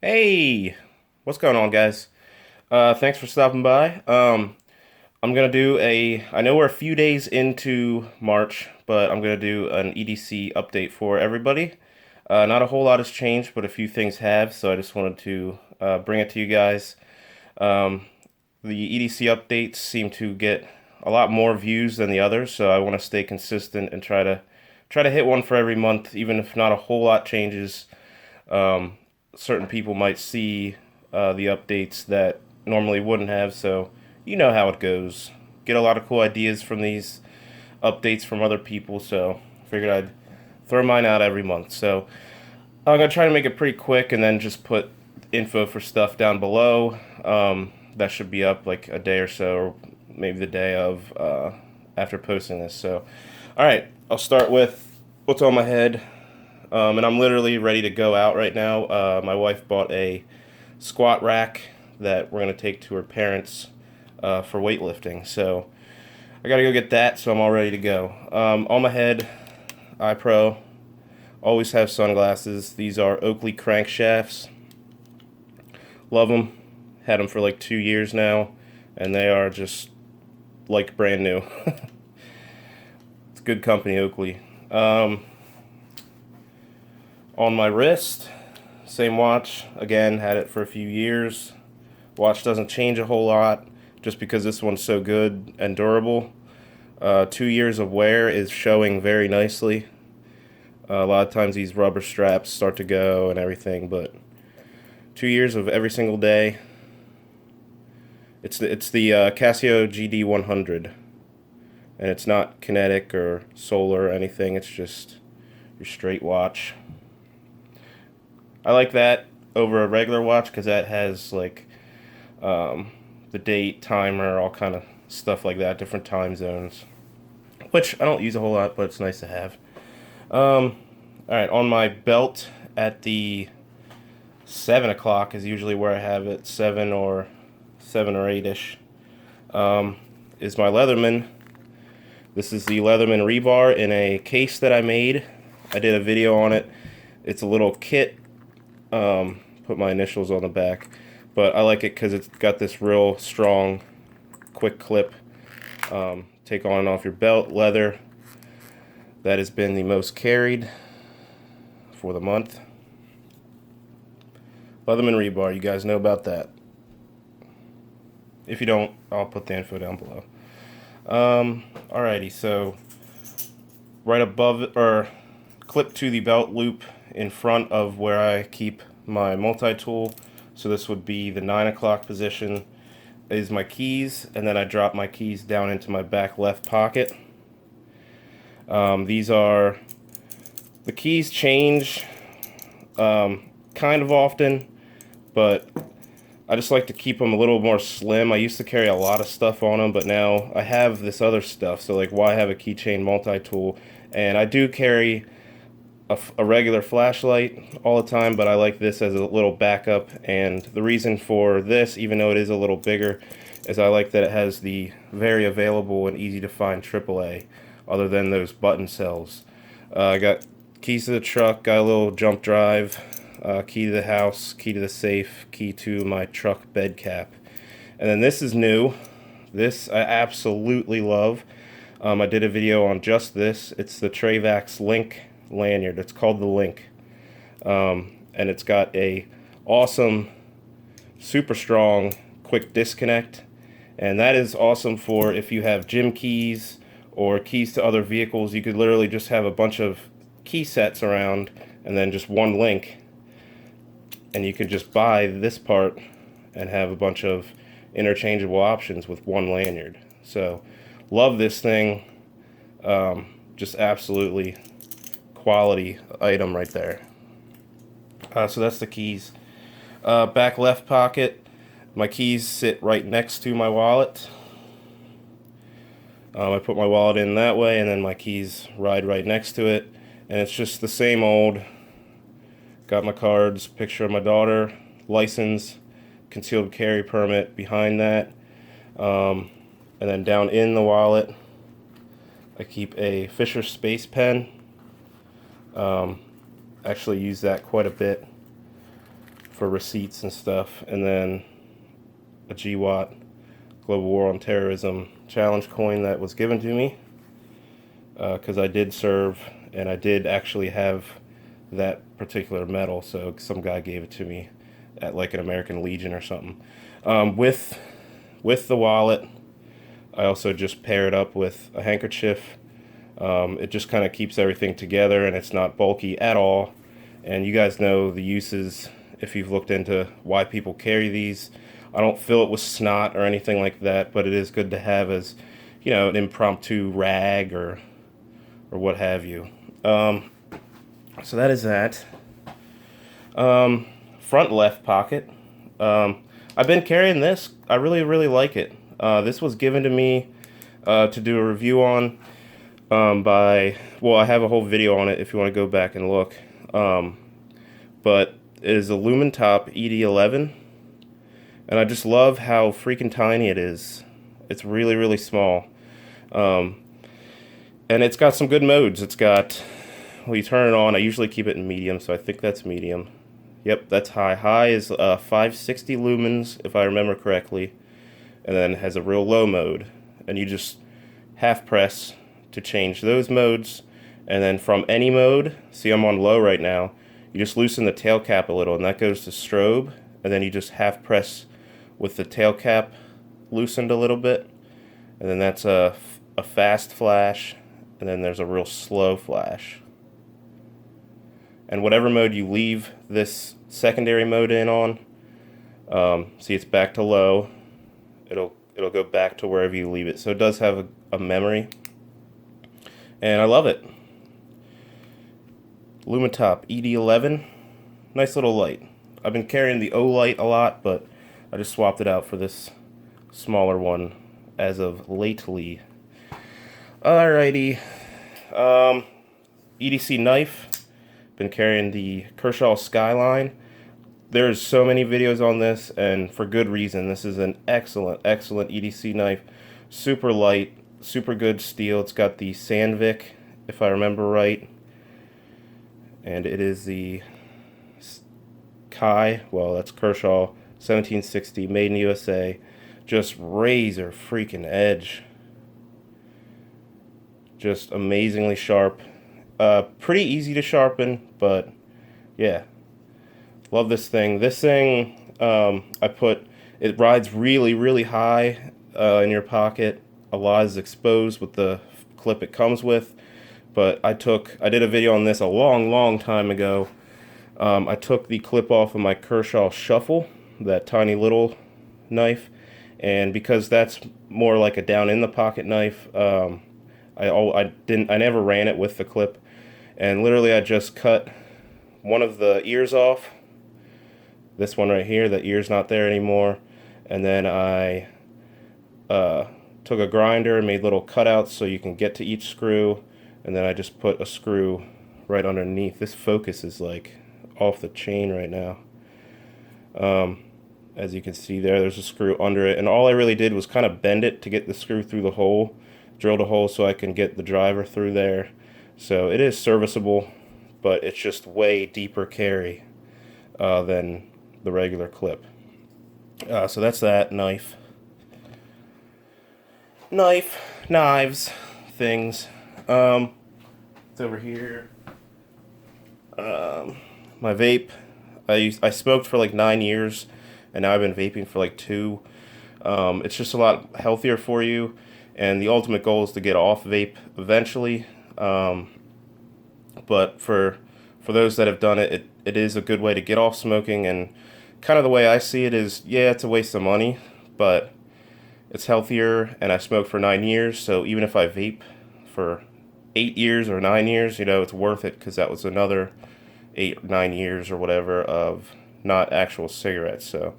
Hey, what's going on, guys? Thanks for stopping by. I'm gonna do I know we're a few days into March, but I'm gonna do an EDC update for everybody. Not a whole lot has changed, but a few things have, so I just wanted to bring it to you guys. Um, the EDC updates seem to get a lot more views than the others, so I want to stay consistent and try to hit one for every month, even if not a whole lot changes. Um, Certain people might see the updates that normally wouldn't have, so you know how it goes. Get a lot of cool ideas from these updates from other people, so figured I'd throw mine out every month. So I'm gonna try to make it pretty quick and then just put info for stuff down below. That should be up like a day or so, or maybe the day of after posting this. So, all right, I'll start with what's on my head. And I'm literally ready to go out right now. My wife bought a squat rack that we're going to take to her parents for weightlifting. So I got to go get that, so I'm all ready to go. On my head, iPro. Always have sunglasses. These are Oakley crankshafts. Love them. Had them for like 2 years now, and they are just like brand new. It's good company, Oakley. On my wrist, same watch. Again, had it for a few years. Watch doesn't change a whole lot just because this one's so good and durable. 2 years of wear is showing very nicely. A lot of times these rubber straps start to go and everything, but 2 years of every single day. It's the Casio GD100, and it's not kinetic or solar or anything. It's just your straight watch. I like that over a regular watch because that has like the date, timer, all kind of stuff like that, different time zones, which I don't use a whole lot, but it's nice to have. All right, on my belt at the 7 o'clock is usually where I have it, 7 or 8 ish. Is my Leatherman. This is the Leatherman rebar in a case that I made. I did a video on it. It's a little kit. Put my initials on the back, but I like it because it's got this real strong, quick clip. Take on and off your belt, leather. That has been the most carried for the month. Leatherman rebar, you guys know about that. If you don't, I'll put the info down below. Alrighty, so right above it, or clip to the belt loop in front of where I keep my multi-tool. So this would be the 9 o'clock position is my keys, and then I drop my keys down into my back left pocket. These are, the keys change kind of often, but I just like to keep them a little more slim. I used to carry a lot of stuff on them, but now I have this other stuff, so like why have a keychain multi-tool? And I do carry a regular flashlight all the time, but I like this as a little backup. And the reason for this, even though it is a little bigger, is I like that it has the very available and easy to find AAA, other than those button cells. I got keys to the truck, got a little jump drive, key to the house, key to the safe, key to my truck bed cap. And then this is new. This I absolutely love. I did a video on just this. It's the Travax Link lanyard. It's called the Link. And it's got a awesome, super strong, quick disconnect. And that is awesome for if you have gym keys or keys to other vehicles. You could literally just have a bunch of key sets around and then just one link. And you can just buy this part and have a bunch of interchangeable options with one lanyard. So, love this thing. Just absolutely quality item right there. So that's the keys. Back left pocket, my keys sit right next to my wallet. I put my wallet in that way, and then my keys ride right next to it. And it's just the same old. Got my cards, picture of my daughter, license, concealed carry permit behind that. And then down in the wallet, I keep a Fisher Space Pen. Actually use that quite a bit for receipts and stuff, and then a GWAT Global War on Terrorism challenge coin that was given to me because I did serve and I did actually have that particular medal, so some guy gave it to me at like an American Legion or something. With the wallet, I also just pair it up with a handkerchief. It just kind of keeps everything together, and it's not bulky at all. And you guys know the uses if you've looked into why people carry these. I don't fill it with snot or anything like that, but it is good to have as, you know, an impromptu rag or what have you. So that is that. Front left pocket. I've been carrying this. I really like it. This was given to me to do a review on by, well, I have a whole video on it if you want to go back and look. But it is a Lumen Top ED11, and I just love how freaking tiny it is. It's really small. And it's got some good modes. It's got, well, you turn it on. I usually keep it in medium, so I think that's medium. Yep, that's high. High is 560 lumens, if I remember correctly, and then has a real low mode. And you just half press to change those modes, and then from any mode, see I'm on low right now, you just loosen the tail cap a little, and that goes to strobe, and then you just half press with the tail cap loosened a little bit, and then that's a fast flash, and then there's a real slow flash. And whatever mode you leave this secondary mode in on, see it's back to low, it'll go back to wherever you leave it. So it does have a memory, and I love it. Lumitop ED11, nice little light. I've been carrying the O light a lot, but I just swapped it out for this smaller one as of lately. Alrighty, EDC knife. Been carrying the Kershaw Skyline. There's so many videos on this, and for good reason. This is an excellent EDC knife. Super light, super good steel. It's got the Sandvik, if I remember right. And it is the Kai, well, that's Kershaw 1760, made in USA. Just razor freaking edge. Just amazingly sharp. Pretty easy to sharpen, but yeah, love this thing. This thing, it rides really high in your pocket. A lot is exposed with the clip it comes with, but I did a video on this a long time ago. I took the clip off of my Kershaw Shuffle, that tiny little knife, and because that's more like a down in the pocket knife, I never ran it with the clip, and literally I just cut one of the ears off, this one right here. The ear's not there anymore, and then I took a grinder and made little cutouts so you can get to each screw, and then I just put a screw right underneath. This focus is like off the chain right now. As you can see there's a screw under it, and all I really did was kind of bend it to get the screw through the hole, drilled a hole so I can get the driver through there. So it is serviceable, but it's just way deeper carry than the regular clip. So that's that knife. Knives, things. It's over here. My vape. I smoked for like 9 years, and now I've been vaping for like 2. It's just a lot healthier for you, and the ultimate goal is to get off vape eventually. But for those that have done it, it is a good way to get off smoking, and kind of the way I see it is, yeah, it's a waste of money, but it's healthier, and I smoked for 9 years, so even if I vape for 8 years or 9 years, you know, it's worth it, because that was another 8 or 9 years or whatever of not actual cigarettes. So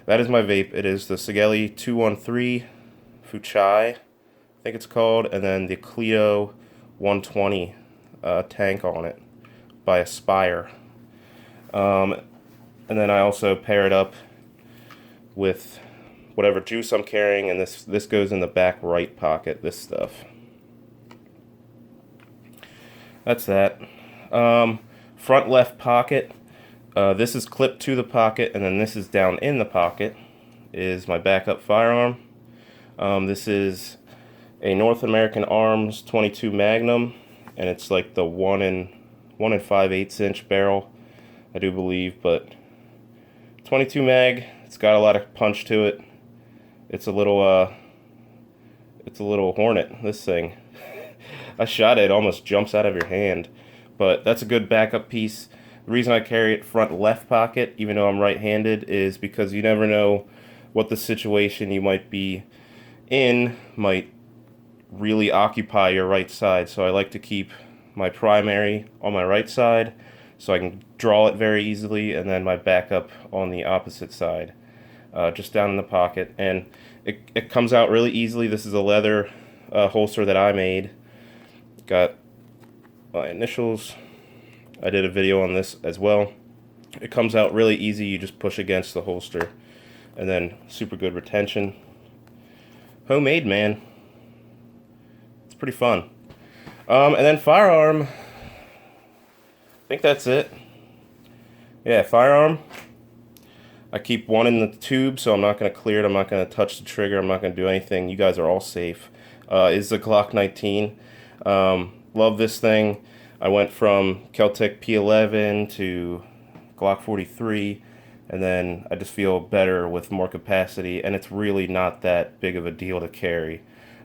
that is my vape. It is the Sigeli 213 Fuchai, I think it's called, and then the Clio 120 tank on it by Aspire. And then I also pair it up with whatever juice I'm carrying, and this goes in the back right pocket, this stuff. That's that. Front left pocket. This is clipped to the pocket, and then this is down in the pocket, is my backup firearm. This is a North American Arms 22 Magnum, and it's like the 1 5/8 inch barrel, I do believe, but 22 mag. It's got a lot of punch to it. It's a little hornet, this thing. I shot it, it almost jumps out of your hand, but that's a good backup piece. The reason I carry it front left pocket, even though I'm right-handed, is because you never know what the situation you might be in might really occupy your right side. So I like to keep my primary on my right side so I can draw it very easily, and then my backup on the opposite side, just down in the pocket. And it comes out really easily. This is a leather holster that I made. Got my initials. I did a video on this as well. It comes out really easy. You just push against the holster, and then super good retention. Homemade, man. It's pretty fun. And then Firearm, I think that's it. Yeah, Firearm. I keep one in the tube, so I'm not going to clear it. I'm not going to touch the trigger. I'm not going to do anything. You guys are all safe. Is the Glock 19. Love this thing. I went from Kel-Tec P11 to Glock 43, and then I just feel better with more capacity, and it's really not that big of a deal to carry.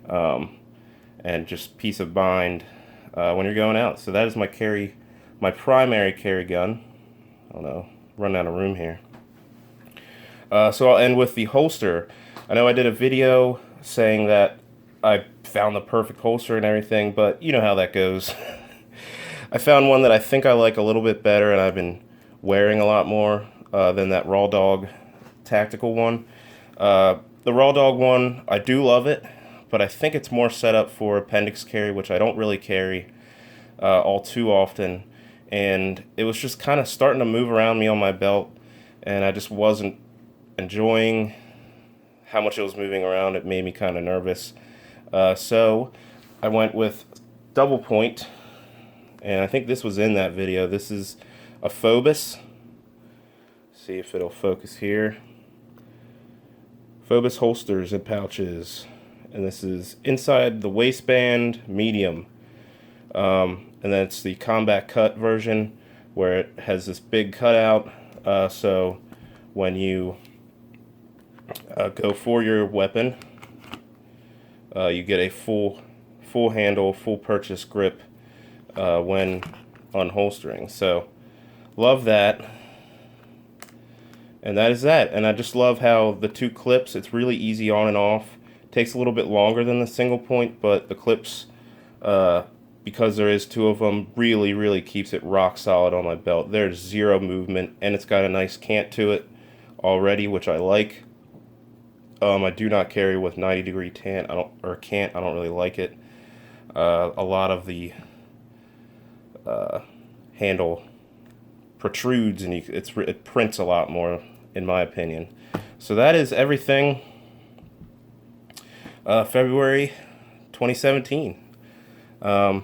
And just peace of mind when you're going out. So that is my primary carry gun. I don't know, run out of room here. So I'll end with the holster. I know I did a video saying that I found the perfect holster and everything, but you know how that goes. I found one that I think I like a little bit better, and I've been wearing a lot more than that Raw Dog tactical one. The Raw Dog one, I do love it, but I think it's more set up for appendix carry, which I don't really carry all too often. And it was just kind of starting to move around me on my belt, and I just wasn't enjoying how much it was moving around. It made me kind of nervous. So I went with double point, and I think this was in that video. This is a Fobus. See if it'll focus here. Fobus holsters and pouches, and this is inside the waistband, medium. And then it's the combat cut version, where it has this big cutout, so when you go for your weapon, you get a full handle, full purchase grip when unholstering. So love that. And that is that. And I just love how the two clips, it's really easy on and off. Takes a little bit longer than the single point, but the clips, because there is two of them, really keeps it rock solid on my belt. There's zero movement, and it's got a nice cant to it already, which I like. I do not carry with 90-degree cant. I don't really like it. A lot of the handle protrudes, and it prints a lot more, in my opinion. So that is everything. February 2017. Yeah, I'm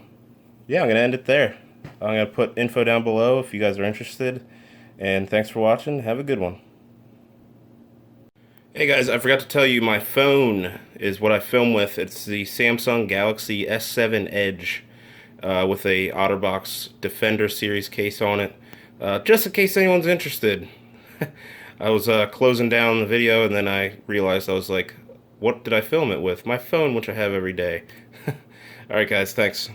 going to end it there. I'm going to put info down below if you guys are interested. And thanks for watching. Have a good one. Hey guys, I forgot to tell you, my phone is what I film with. It's the Samsung Galaxy S7 Edge with a OtterBox Defender series case on it. Just in case anyone's interested. I was closing down the video, and then I realized, I was like, what did I film it with? My phone, which I have every day. Alright guys, thanks.